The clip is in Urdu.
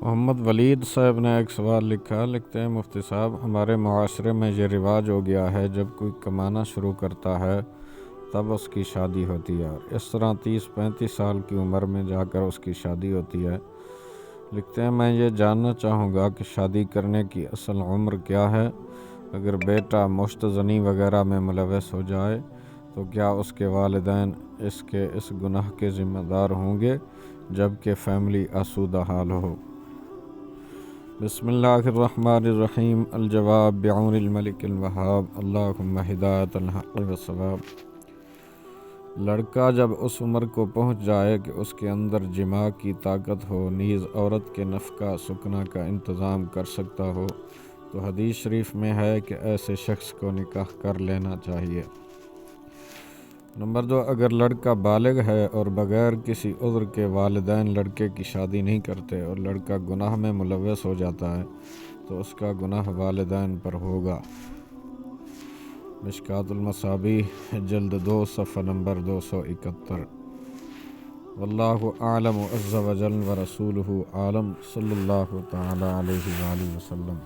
محمد ولید صاحب نے ایک سوال لکھتے ہیں مفتی صاحب، ہمارے معاشرے میں یہ رواج ہو گیا ہے جب کوئی کمانا شروع کرتا ہے تب اس کی شادی ہوتی ہے، اور اس طرح 30-35 سال کی عمر میں جا کر اس کی شادی ہوتی ہے۔ لکھتے ہیں میں یہ جاننا چاہوں گا کہ شادی کرنے کی اصل عمر کیا ہے؟ اگر بیٹا مشت زنی وغیرہ میں ملوث ہو جائے تو کیا اس کے والدین اس گناہ کے ذمہ دار ہوں گے جبکہ فیملی آسودہ حال ہو؟ بسم اللہ الرحمن الرحیم۔ الجواب بعون الملک الوہاب، اللہم ہدایت الحق والصواب۔ لڑکا جب اس عمر کو پہنچ جائے کہ اس کے اندر جماع کی طاقت ہو، نیز عورت کے نفقہ سکنا کا انتظام کر سکتا ہو، تو حدیث شریف میں ہے کہ ایسے شخص کو نکاح کر لینا چاہیے۔ نمبر 2، اگر لڑکا بالغ ہے اور بغیر کسی عذر کے والدین لڑکے کی شادی نہیں کرتے اور لڑکا گناہ میں ملوث ہو جاتا ہے تو اس کا گناہ والدین پر ہوگا۔ مشکوٰۃ المصابیح جلد 2 صفحہ نمبر 271۔ واللہ اعلم عز وجل ورسولہ عالم، صلی اللہ تعالی علیہ وآلہ وسلم۔